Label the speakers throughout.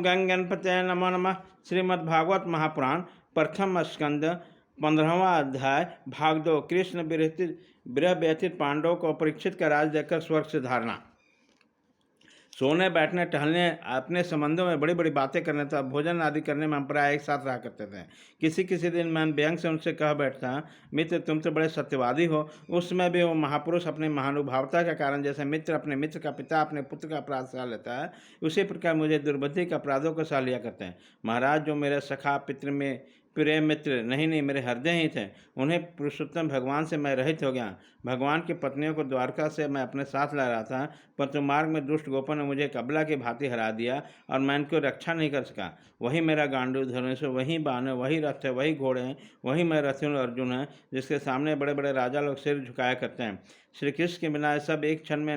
Speaker 1: गंग गणपतये नमो नमः। श्रीमद्भागवत महापुराण प्रथम स्कंद 15वां अध्याय भाग 2। कृष्ण विरह व्यथित पांडवों को परीक्षित का राज देकर स्वर्ग से धारणा। सोने बैठने टहलने अपने संबंधों में बड़ी बड़ी बातें करने तथा भोजन आदि करने में हम प्राय एक साथ रहा करते थे। किसी किसी दिन मैं व्यंग से उनसे कह बैठता, मित्र तुम तो बड़े सत्यवादी हो। उस समय भी वो महापुरुष अपनी महानुभावता के कारण जैसे मित्र अपने मित्र का पिता अपने पुत्र का अपराध सह लेता है, उसी प्रकार मुझे दुर्बुद्धि के अपराधों को सह लिया करते हैं। महाराज जो मेरे सखा पित्र में प्रिय मित्र नहीं मेरे हृदय ही थे, उन्हें पुरुषोत्तम भगवान से मैं रहित हो गया। भगवान की पत्नियों को द्वारका से मैं अपने साथ ला रहा था, परंतु मार्ग में दुष्ट गोपों ने मुझे कबला की भांति हरा दिया और मैं इनको रक्षा नहीं कर सका। वही मेरा गांडू धनुष, वही बाण, वही रथ है, वही घोड़े हैं, वही मैं रथी अर्जुन है, जिसके सामने बड़े बड़े राजा लोग सिर झुकाया करते हैं। श्री कृष्ण के बिना सब एक क्षण में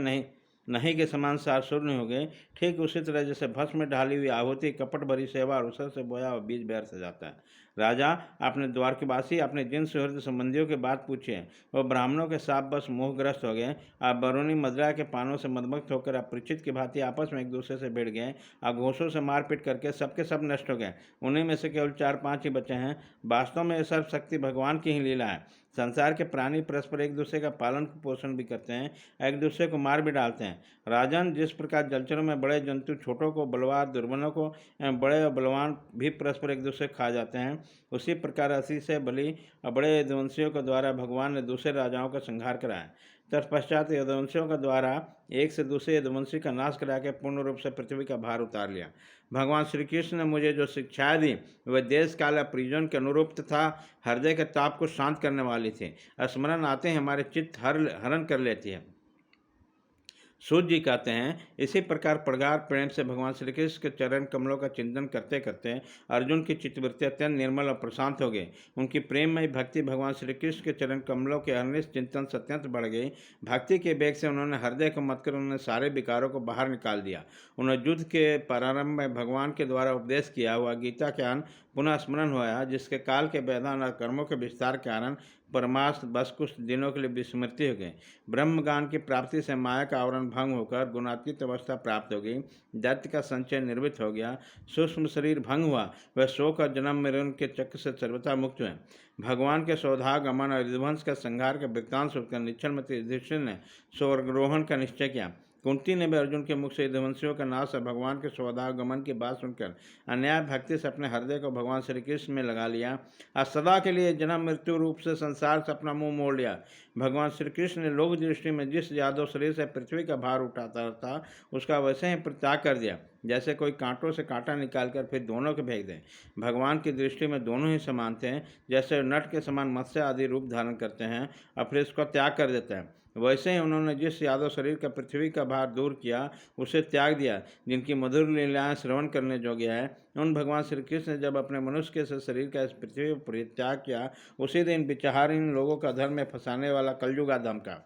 Speaker 1: नहीं के समान सार शून्य हो गए। ठीक उसी तरह जैसे भस्म में ढाली हुई आहुति कपट भरी सेवा और उसर से बोया और बीज व्यर्थ हो जाता है। राजा अपने द्वारकावासी अपने जिन सुहृद संबंधियों की बात पूछे, वो ब्राह्मणों के साथ बस मोहग्रस्त हो गए। आप बरूनी मदिरा के पानों से मदमस्त होकर अपरिचित की भांति आपस में एक दूसरे से भिड़ गए और घोषों से मारपीट करके सबके सब नष्ट हो गए। उन्हीं में से केवल 4-5 ही बचे हैं। वास्तव में सर्वशक्ति भगवान की ही लीला है। संसार के प्राणी परस्पर एक दूसरे का पालन पोषण भी करते हैं, एक दूसरे को मार भी डालते हैं। राजन, जिस प्रकार जलचरों में बड़े जंतु छोटों को बलवान दुर्बलों को एवं बड़े और बलवान भी परस्पर एक दूसरे खा जाते हैं, उसी प्रकार असी से बलि और बड़े यदुवंशियों के द्वारा भगवान ने दूसरे राजाओं का संहार कराया। तत्पश्चात यदुवंशियों के द्वारा एक से दूसरे यदुवंशी का नाश करा के पूर्ण रूप से पृथ्वी का भार उतार लिया। भगवान श्री कृष्ण ने मुझे जो शिक्षाएं दी वह देश काल प्रयोजन के अनुरूप तथा हृदय के ताप को शांत करने वाली थी। स्मरण आते ही हमारे चित्त हरण कर लेती है। सूर्य जी कहते हैं, इसी प्रकार प्रगाढ़ प्रेम से भगवान श्री कृष्ण के चरण कमलों का चिंतन करते करते अर्जुन की चित्तवृत्ति अत्यंत निर्मल और प्रशांत हो गई। उनकी प्रेममयी भक्ति भगवान श्री कृष्ण के चरण कमलों के अनिष्ट चिंतन से अत्यंत बढ़ गई। भक्ति के वेग से उन्होंने हृदय को मत कर उन्होंने सारे विकारों को बाहर निकाल दिया। उन्होंने युद्ध के प्रारंभ में भगवान के द्वारा उपदेश किया हुआ गीता ज्ञान पुनः स्मरण हुआ, जिसके काल के वेदान और कर्मों के विस्तार के कारण परमार्थ बस कुछ दिनों के लिए विस्मृति हो गई। ब्रह्मज्ञान की प्राप्ति से माया का आवरण भंग होकर गुणातीत अवस्था प्राप्त हो गई। दैत्य का संचय निर्मित हो गया। सूक्ष्म शरीर भंग हुआ। वह शोक और जन्म मरण के चक्र से सर्वथा मुक्त हुए। भगवान के सौदागमन और यदुवंश का संहार का वृत्तांत सुनकर निश्चलमति युधिष्ठिर ने स्वर्गारोहण का निश्चय किया। कुंती ने भी अर्जुन के मुख से यदुवंशियों का नाश और भगवान के सौदागमन की बात सुनकर अन्याय भक्ति से अपने हृदय को भगवान श्री कृष्ण में लगा लिया और सदा के लिए जन्म मृत्यु रूप से संसार से अपना मुंह मोड़ लिया। भगवान श्री कृष्ण ने लोक दृष्टि में जिस यादव शरीर से पृथ्वी का भार उठाता था, उसका वैसे ही परित्याग कर दिया, जैसे कोई कांटों से कांटा निकालकर फिर दोनों को फेंक दे। भगवान की दृष्टि में दोनों ही समान थे। जैसे नट के समान मत्स्य आदि रूप धारण करते हैं और फिर इसका त्याग कर देते हैं, वैसे ही उन्होंने जिस यादव शरीर का पृथ्वी का भार दूर किया उसे त्याग दिया। जिनकी मधुर लीलाएं श्रवण करने योग्य है, उन भगवान श्री कृष्ण ने जब अपने मनुष्य के से शरीर का इस पृथ्वी पर परित्याग किया, उसी दिन विचारहीन लोगों का धर्म में फंसाने वाला कलयुग आ धमका।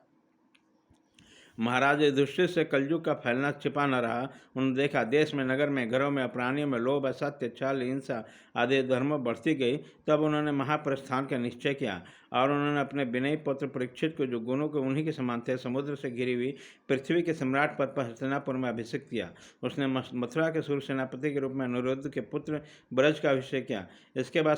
Speaker 1: महाराज युधिष्ठिर से कलयुग का फैलना छिपा न रहा। उन्होंने देखा देश में, नगर में, घरों में, प्राणियों में लोभ, असत्य, छल, हिंसा आदि धर्म बढ़ती गई। तब उन्होंने महाप्रस्थान का निश्चय किया और उन्होंने अपने विनयी पुत्र परीक्षित को, जो गुणों के उन्हीं के समान थे, समुद्र से घिरी हुई पृथ्वी के सम्राट पद पर हस्तिनापुर में अभिषेक किया। उसने मथुरा के सूर्य सेनापति के रूप में अनिरुद्ध के पुत्र ब्रज का अभिषेक किया। इसके बाद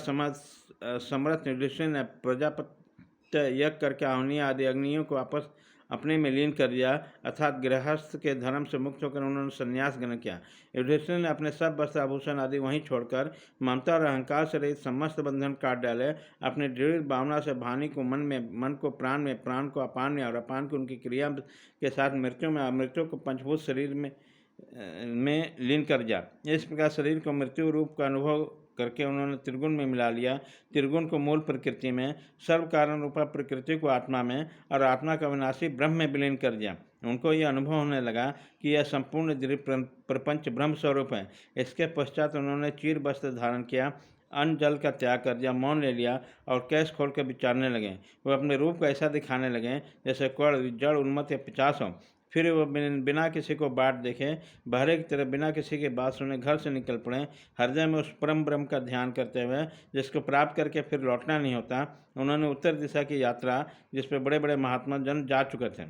Speaker 1: सम्राट युधिष्ठिर ने प्रजापत्य यज्ञ करके आहूनि आदि अग्नियों को आपस अपने में लीन कर दिया, अर्थात गृहस्थ के धर्म से मुक्त होकर उन्होंने संन्यास ग्रहण किया। युधिष्ठिर ने अपने सब वस्त्र आभूषण आदि वहीं छोड़कर ममता और अहंकार से रहित समस्त बंधन काट डाले। अपने दृढ़ भावना से वाणी को मन को प्राण में, प्राण को अपान में और अपान को उनकी क्रिया के साथ मृत्यु में, अमृत्यु को पंचभूत शरीर में लीन कर दिया। इस प्रकार शरीर को मृत्यु रूप का अनुभव करके उन्होंने त्रिगुण में मिला लिया। त्रिगुण को मूल प्रकृति में, सर्व कारण रूपा प्रकृति को आत्मा में और आत्मा का विनाशी ब्रह्म में विलीन कर दिया। उनको यह अनुभव होने लगा कि यह संपूर्ण प्रपंच ब्रह्म स्वरूप है। इसके पश्चात उन्होंने चीर वस्त्र धारण किया, अन्न जल का त्याग कर दिया, मौन ले लिया और कैश खोल कर विचारने लगे। वह अपने रूप को ऐसा दिखाने लगे जैसे कड़, जड़, उन्मत्त या पिशाच हो। फिर वो बिना किसी को बाट देखे, बहरे की तरह बिना किसी की बात सुने घर से निकल पड़े, हृदय में उस परम ब्रह्म का ध्यान करते हुए, जिसको प्राप्त करके फिर लौटना नहीं होता। उन्होंने उत्तर दिशा की यात्रा, जिस पर बड़े बड़े महात्मा जन जा चुके थे,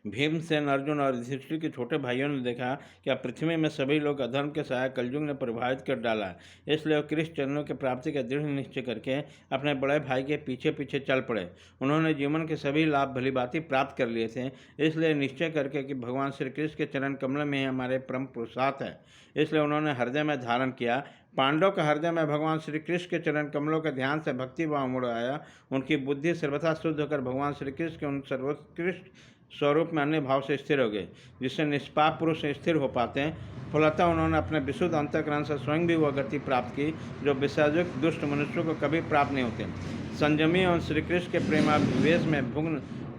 Speaker 1: भीमसेन, अर्जुन और युधिष्ठिर के छोटे भाइयों ने देखा कि अब पृथ्वी में सभी लोग अधर्म के सहायक कलयुग ने प्रभावित कर डाला है। इसलिए वो कृष्ण चरणों की प्राप्ति का दृढ़ निश्चय करके अपने बड़े भाई के पीछे पीछे चल पड़े। उन्होंने जीवन के सभी लाभ भलीभांति प्राप्त कर लिए थे, इसलिए निश्चय करके कि भगवान श्री कृष्ण के चरण कमल में ही हमारे परम पुरुषार्थ है, इसलिए उन्होंने हृदय में धारण किया। पांडव के हृदय में भगवान श्री कृष्ण के चरण कमलों के ध्यान से भक्ति भाव मुड़ आया। उनकी बुद्धि सर्वथा शुद्ध होकर भगवान श्री कृष्ण के उन सर्वोत्कृष्ट स्वरूप में अन्य भाव से स्थिर हो गए, जिससे निष्पाप पुरुष स्थिर हो पाते हैं। फलतः उन्होंने अपने विशुद्ध अंतःकरण से स्वयं भी वह गति प्राप्त की जो विसर्जक दुष्ट मनुष्यों को कभी प्राप्त नहीं होते। संयमी और श्री कृष्ण के प्रेमाभिवेश में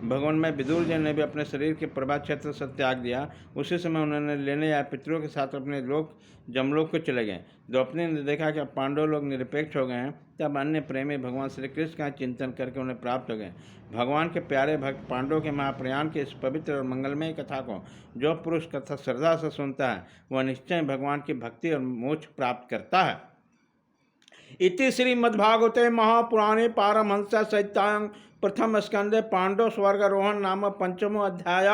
Speaker 1: भगवान में विदुर जी ने भी अपने शरीर के प्रभा क्षेत्र से त्याग दिया। उसी समय उन्होंने लेने आए पितरों के साथ अपने लोक जमलोक को चले गए। द्रौपदी ने देखा कि अब पांडव लोग निरपेक्ष हो गए हैं, तब अन्य प्रेमी भगवान श्री कृष्ण का चिंतन करके उन्हें प्राप्त हो गए। भगवान के प्यारे भक्त पांडवों के महाप्रयाण की इस पवित्र और मंगलमय कथा को जो पुरुष कथा श्रद्धा से सुनता है वह निश्चय भगवान की भक्ति और मोक्ष प्राप्त करता है। इति श्रीमद्भागवते महापुराणे पारमहंस संहितायां प्रथम स्कंदे पांडव स्वर्गारोहण नाम पंचमो अध्याय।